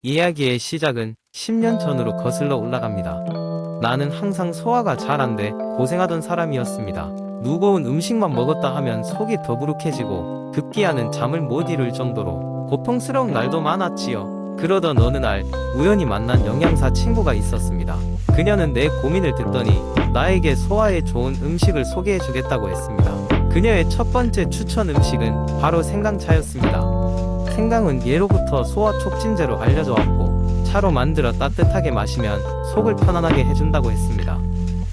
이야기의 시작은 10년 전으로 거슬러 올라갑니다. 나는 항상 소화가 잘 안 돼 고생하던 사람이었습니다. 무거운 음식만 먹었다 하면 속이 더부룩해지고 급기야는 잠을 못 이룰 정도로 고통스러운 날도 많았지요. 그러던 어느 날 우연히 만난 영양사 친구가 있었습니다. 그녀는 내 고민을 듣더니 나에게 소화에 좋은 음식을 소개해 주겠다고 했습니다. 그녀의 첫 번째 추천 음식은 바로 생강차였습니다. 생강은 예로부터 소화 촉진제로 알려져 왔고 차로 만들어 따뜻하게 마시면 속을 편안하게 해준다고 했습니다.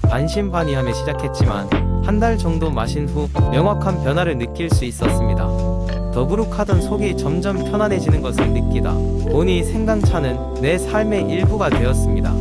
반신반의하며 시작했지만 한 달 정도 마신 후 명확한 변화를 느낄 수 있었습니다. 더부룩하던 속이 점점 편안해지는 것을 느끼다 보니 생강차는 내 삶의 일부가 되었습니다.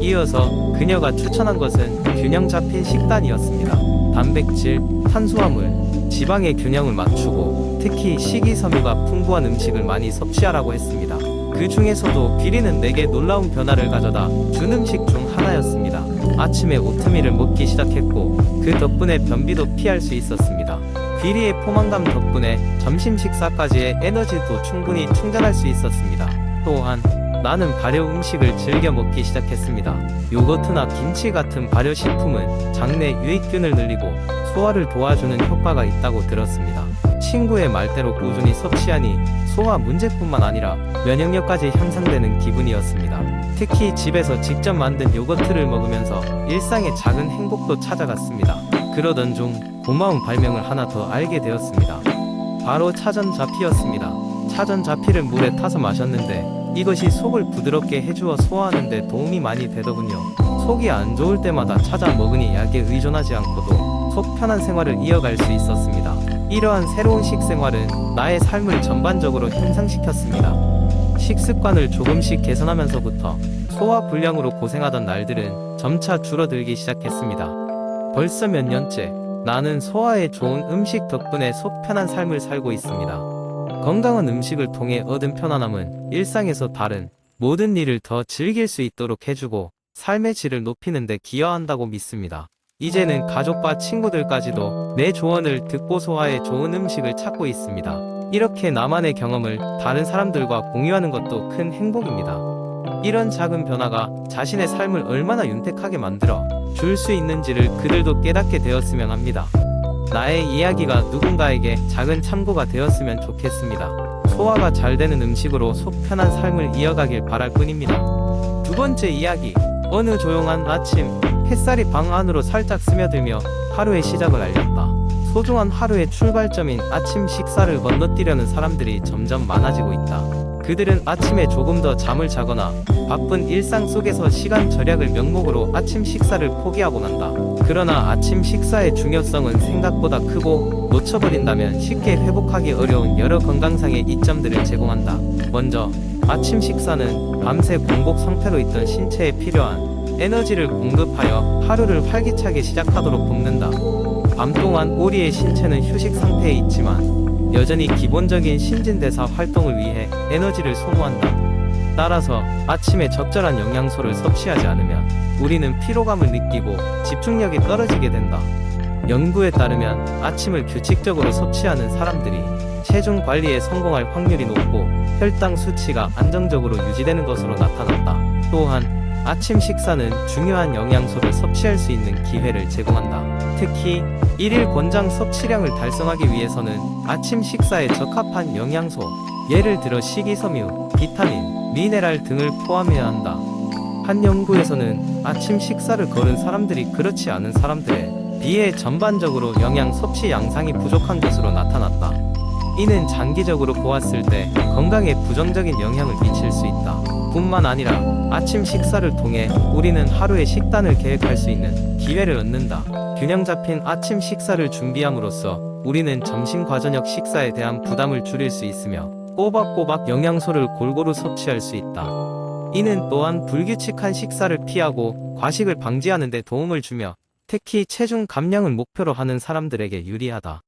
이어서 그녀가 추천한 것은 균형 잡힌 식단이었습니다. 단백질, 탄수화물, 지방의 균형을 맞추고 특히 식이섬유가 풍부한 음식을 많이 섭취하라고 했습니다. 그 중에서도 귀리는 내게 놀라운 변화를 가져다 준 음식 중 하나였습니다. 아침에 오트밀을 먹기 시작했고 그 덕분에 변비도 피할 수 있었습니다. 귀리의 포만감 덕분에 점심 식사까지의 에너지도 충분히 충전할 수 있었습니다. 또한 나는 발효 음식을 즐겨 먹기 시작했습니다. 요거트나 김치 같은 발효식품은 장내 유익균을 늘리고 소화를 도와주는 효과가 있다고 들었습니다. 친구의 말대로 꾸준히 섭취하니 소화 문제뿐만 아니라 면역력까지 향상되는 기분이었습니다. 특히 집에서 직접 만든 요거트를 먹으면서 일상의 작은 행복도 찾아갔습니다. 그러던 중 고마운 발명을 하나 더 알게 되었습니다. 바로 차전자피였습니다. 차전자피를 물에 타서 마셨는데 이것이 속을 부드럽게 해주어 소화하는 데 도움이 많이 되더군요. 속이 안 좋을 때마다 찾아 먹으니 약에 의존하지 않고도 속 편한 생활을 이어갈 수 있었습니다. 이러한 새로운 식생활은 나의 삶을 전반적으로 향상시켰습니다. 식습관을 조금씩 개선하면서부터 소화 불량으로 고생하던 날들은 점차 줄어들기 시작했습니다. 벌써 몇 년째 나는 소화에 좋은 음식 덕분에 속 편한 삶을 살고 있습니다. 건강한 음식을 통해 얻은 편안함은 일상에서 다른 모든 일을 더 즐길 수 있도록 해주고 삶의 질을 높이는 데 기여한다고 믿습니다. 이제는 가족과 친구들까지도 내 조언을 듣고 소화에 좋은 음식을 찾고 있습니다. 이렇게 나만의 경험을 다른 사람들과 공유하는 것도 큰 행복입니다. 이런 작은 변화가 자신의 삶을 얼마나 윤택하게 만들어 줄 수 있는지를 그들도 깨닫게 되었으면 합니다. 나의 이야기가 누군가에게 작은 참고가 되었으면 좋겠습니다. 소화가 잘 되는 음식으로 속 편한 삶을 이어가길 바랄 뿐입니다. 두 번째 이야기. 어느 조용한 아침, 햇살이 방 안으로 살짝 스며들며 하루의 시작을 알렸다. 소중한 하루의 출발점인 아침 식사를 건너뛰려는 사람들이 점점 많아지고 있다. 그들은 아침에 조금 더 잠을 자거나 바쁜 일상 속에서 시간 절약을 명목으로 아침 식사를 포기하곤 한다. 그러나 아침 식사의 중요성은 생각보다 크고 놓쳐버린다면 쉽게 회복하기 어려운 여러 건강상의 이점들을 제공한다. 먼저 아침 식사는 밤새 공복 상태로 있던 신체에 필요한 에너지를 공급하여 하루를 활기차게 시작하도록 돕는다. 밤 동안 우리의 신체는 휴식 상태에 있지만 여전히 기본적인 신진대사 활동을 위해 에너지를 소모한다. 따라서 아침에 적절한 영양소를 섭취하지 않으면 우리는 피로감을 느끼고 집중력이 떨어지게 된다. 연구에 따르면 아침을 규칙적으로 섭취하는 사람들이 체중 관리에 성공할 확률이 높고 혈당 수치가 안정적으로 유지되는 것으로 나타났다. 또한 아침 식사는 중요한 영양소를 섭취할 수 있는 기회를 제공한다. 특히 일일 권장 섭취량을 달성하기 위해서는 아침 식사에 적합한 영양소, 예를 들어 식이섬유, 비타민, 미네랄 등을 포함해야 한다. 한 연구에서는 아침 식사를 거른 사람들이 그렇지 않은 사람들에 비해 전반적으로 영양 섭취 양상이 부족한 것으로 나타났다. 이는 장기적으로 보았을 때 건강에 부정적인 영향을 미칠 수 있다. 뿐만 아니라 아침 식사를 통해 우리는 하루의 식단을 계획할 수 있는 기회를 얻는다. 균형 잡힌 아침 식사를 준비함으로써 우리는 점심과 저녁 식사에 대한 부담을 줄일 수 있으며 꼬박꼬박 영양소를 골고루 섭취할 수 있다. 이는 또한 불규칙한 식사를 피하고 과식을 방지하는 데 도움을 주며 특히 체중 감량을 목표로 하는 사람들에게 유리하다.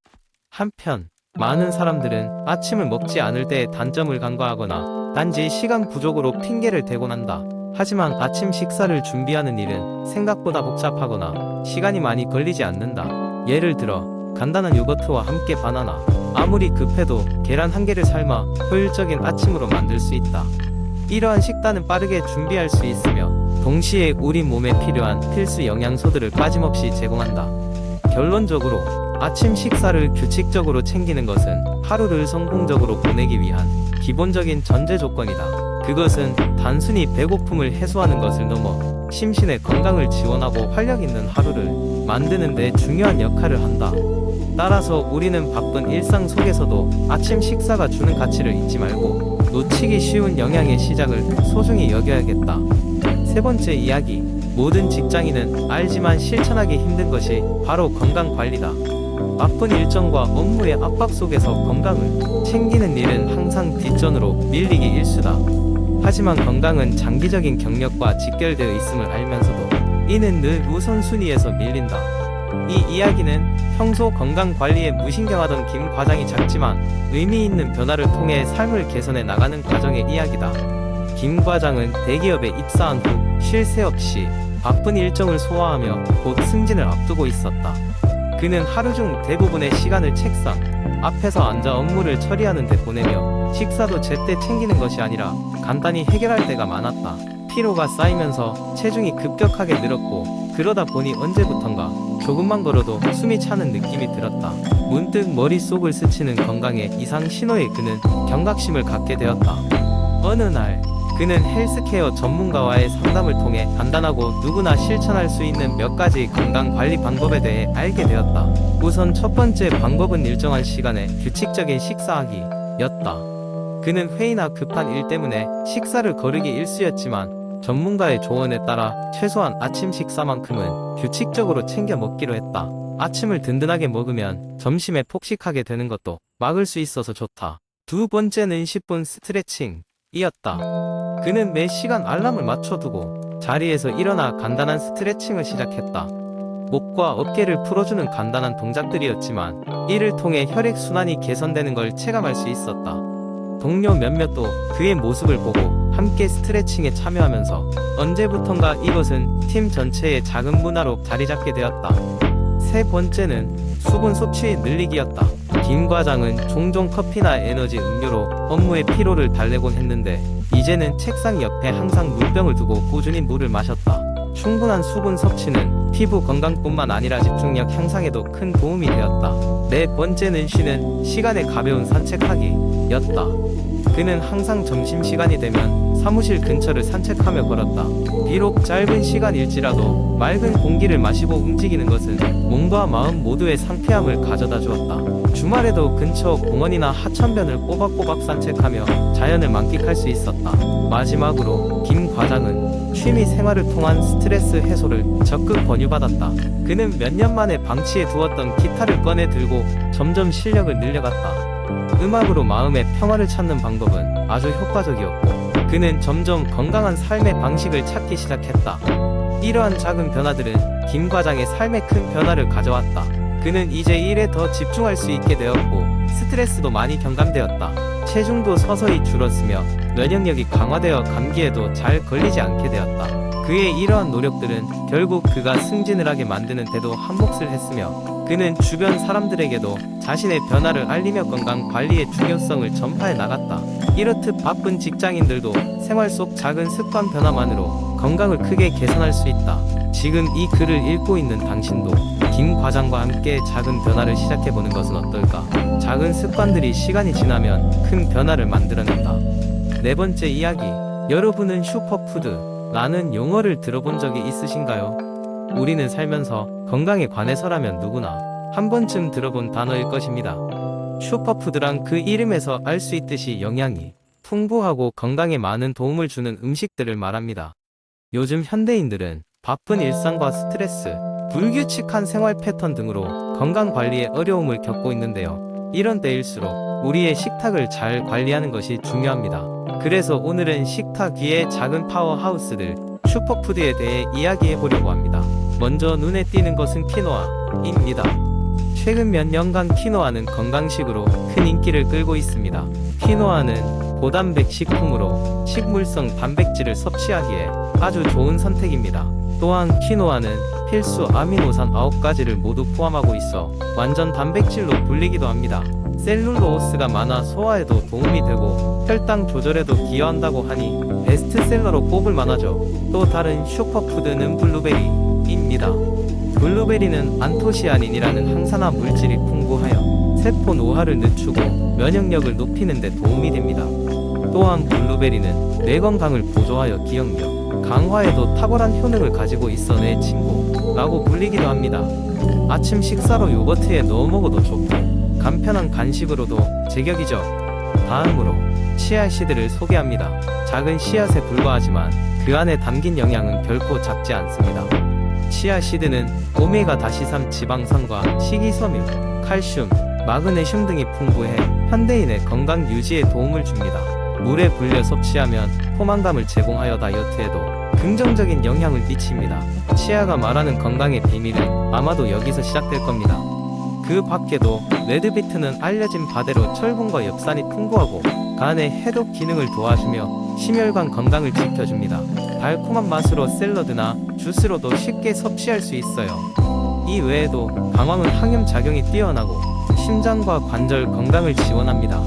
한편 많은 사람들은 아침을 먹지 않을 때의 단점을 간과하거나 단지 시간 부족으로 핑계를 대곤 한다. 하지만 아침 식사를 준비하는 일은 생각보다 복잡하거나 시간이 많이 걸리지 않는다. 예를 들어 간단한 요거트와 함께 바나나, 아무리 급해도 계란 한 개를 삶아 효율적인 아침으로 만들 수 있다. 이러한 식단은 빠르게 준비할 수 있으며 동시에 우리 몸에 필요한 필수 영양소들을 빠짐없이 제공한다. 결론적으로 아침 식사를 규칙적으로 챙기는 것은 하루를 성공적으로 보내기 위한 기본적인 전제 조건이다. 그것은 단순히 배고픔을 해소하는 것을 넘어 심신의 건강을 지원하고 활력 있는 하루를 만드는 데 중요한 역할을 한다. 따라서 우리는 바쁜 일상 속에서도 아침 식사가 주는 가치를 잊지 말고 놓치기 쉬운 영양의 시작을 소중히 여겨야겠다. 세 번째 이야기. 모든 직장인은 알지만 실천하기 힘든 것이 바로 건강 관리다. 바쁜 일정과 업무의 압박 속에서 건강을 챙기는 일은 항상 뒷전으로 밀리기 일쑤다. 하지만 건강은 장기적인 경력과 직결되어 있음을 알면서도 이는 늘 우선순위에서 밀린다. 이 이야기는 평소 건강 관리에 무신경하던 김 과장이 작지만 의미 있는 변화를 통해 삶을 개선해 나가는 과정의 이야기다. 김 과장은 대기업에 입사한 후 쉴 새 없이 바쁜 일정을 소화하며 곧 승진을 앞두고 있었다. 그는 하루 중 대부분의 시간을 책상 앞에서 앉아 업무를 처리하는 데 보내며 식사도 제때 챙기는 것이 아니라 간단히 해결할 때가 많았다. 피로가 쌓이면서 체중이 급격하게 늘었고 그러다 보니 언제부턴가 조금만 걸어도 숨이 차는 느낌이 들었다. 문득 머릿속을 스치는 건강의 이상 신호에 그는 경각심을 갖게 되었다. 어느 날 그는 헬스케어 전문가와의 상담을 통해 간단하고 누구나 실천할 수 있는 몇 가지 건강관리 방법에 대해 알게 되었다. 우선 첫 번째 방법은 일정한 시간에 규칙적인 식사하기였다. 그는 회의나 급한 일 때문에 식사를 거르기 일쑤였지만 전문가의 조언에 따라 최소한 아침 식사만큼은 규칙적으로 챙겨 먹기로 했다. 아침을 든든하게 먹으면 점심에 폭식하게 되는 것도 막을 수 있어서 좋다. 두 번째는 10분 스트레칭이었다. 그는 매 시간 알람을 맞춰두고 자리에서 일어나 간단한 스트레칭을 시작했다. 목과 어깨를 풀어주는 간단한 동작들이었지만 이를 통해 혈액순환이 개선되는 걸 체감할 수 있었다. 동료 몇몇도 그의 모습을 보고 함께 스트레칭에 참여하면서 언제부턴가 이것은 팀 전체의 작은 문화로 자리잡게 되었다. 세 번째는 수분 섭취의 늘리기였다. 김 과장은 종종 커피나 에너지 음료로 업무의 피로를 달래곤 했는데 이제는 책상 옆에 항상 물병을 두고 꾸준히 물을 마셨다. 충분한 수분 섭취는 피부 건강뿐만 아니라 집중력 향상에도 큰 도움이 되었다. 네 번째는 쉬는 시간에 가벼운 산책하기였다. 그는 항상 점심시간이 되면 사무실 근처를 산책하며 걸었다. 비록 짧은 시간일지라도 맑은 공기를 마시고 움직이는 것은 몸과 마음 모두의 상쾌함을 가져다 주었다. 주말에도 근처 공원이나 하천변을 꼬박꼬박 산책하며 자연을 만끽할 수 있었다. 마지막으로 김 과장은 취미 생활을 통한 스트레스 해소를 적극 권유받았다. 그는 몇 년 만에 방치해 두었던 기타를 꺼내 들고 점점 실력을 늘려갔다. 음악으로 마음의 평화를 찾는 방법은 아주 효과적이었고 그는 점점 건강한 삶의 방식을 찾기 시작했다. 이러한 작은 변화들은 김 과장의 삶에 큰 변화를 가져왔다. 그는 이제 일에 더 집중할 수 있게 되었고 스트레스도 많이 경감되었다. 체중도 서서히 줄었으며 면역력이 강화되어 감기에도 잘 걸리지 않게 되었다. 그의 이러한 노력들은 결국 그가 승진을 하게 만드는 데도 한몫을 했으며 그는 주변 사람들에게도 자신의 변화를 알리며 건강 관리의 중요성을 전파해 나갔다. 이렇듯 바쁜 직장인들도 생활 속 작은 습관 변화만으로 건강을 크게 개선할 수 있다. 지금 이 글을 읽고 있는 당신도 김 과장과 함께 작은 변화를 시작해보는 것은 어떨까? 작은 습관들이 시간이 지나면 큰 변화를 만들어낸다. 네 번째 이야기. 여러분은 슈퍼푸드라는 용어를 들어본 적이 있으신가요? 우리는 살면서 건강에 관해서라면 누구나 한 번쯤 들어본 단어일 것입니다. 슈퍼푸드란 그 이름에서 알 수 있듯이 영양이 풍부하고 건강에 많은 도움을 주는 음식들을 말합니다. 요즘 현대인들은 바쁜 일상과 스트레스, 불규칙한 생활 패턴 등으로 건강 관리에 어려움을 겪고 있는데요. 이런 때일수록 우리의 식탁을 잘 관리하는 것이 중요합니다. 그래서 오늘은 식탁 위의 작은 파워하우스들, 슈퍼푸드에 대해 이야기해 보려고 합니다. 먼저 눈에 띄는 것은 키노아입니다. 최근 몇 년간 키노아는 건강식으로 큰 인기를 끌고 있습니다. 키노아는 고단백 식품으로 식물성 단백질을 섭취하기에 아주 좋은 선택입니다. 또한 키노아는 필수 아미노산 9가지를 모두 포함하고 있어 완전 단백질로 불리기도 합니다. 셀룰로스가 많아 소화에도 도움이 되고 혈당 조절에도 기여한다고 하니 베스트셀러로 꼽을 만하죠. 또 다른 슈퍼푸드는 블루베리입니다. 블루베리는 안토시아닌이라는 항산화 물질이 풍부하여 세포 노화를 늦추고 면역력을 높이는 데 도움이 됩니다. 또한 블루베리는 뇌 건강을 보조하여 기억력 강화에도 탁월한 효능을 가지고 있어 내 친구라고 불리기도 합니다. 아침 식사로 요거트에 넣어 먹어도 좋고 간편한 간식으로도 제격이죠. 다음으로 씨앗씨드를 소개합니다. 작은 씨앗에 불과하지만 그 안에 담긴 영양은 결코 작지 않습니다. 씨앗씨드는 오메가-3 지방산과 식이섬유, 칼슘, 마그네슘 등이 풍부해 현대인의 건강 유지에 도움을 줍니다. 물에 불려 섭취하면 포만감을 제공하여 다이어트에도 긍정적인 영향을 미칩니다. 치아가 말하는 건강의 비밀은 아마도 여기서 시작될 겁니다. 그 밖에도 레드비트는 알려진 바대로 철분과 엽산이 풍부하고 간의 해독 기능을 도와주며 심혈관 건강을 지켜줍니다. 달콤한 맛으로 샐러드나 주스로도 쉽게 섭취할 수 있어요. 이 외에도 강황은 항염 작용이 뛰어나고 심장과 관절 건강을 지원합니다.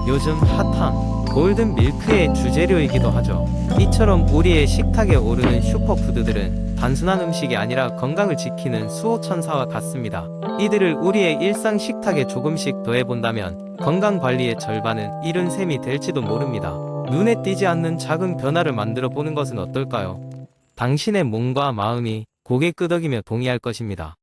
요즘 핫한 골든 밀크의 주재료이기도 하죠. 이처럼 우리의 식탁에 오르는 슈퍼푸드들은 단순한 음식이 아니라 건강을 지키는 수호천사와 같습니다. 이들을 우리의 일상 식탁에 조금씩 더해본다면 건강관리의 절반은 이룬 셈이 될지도 모릅니다. 눈에 띄지 않는 작은 변화를 만들어 보는 것은 어떨까요? 당신의 몸과 마음이 고개 끄덕이며 동의할 것입니다.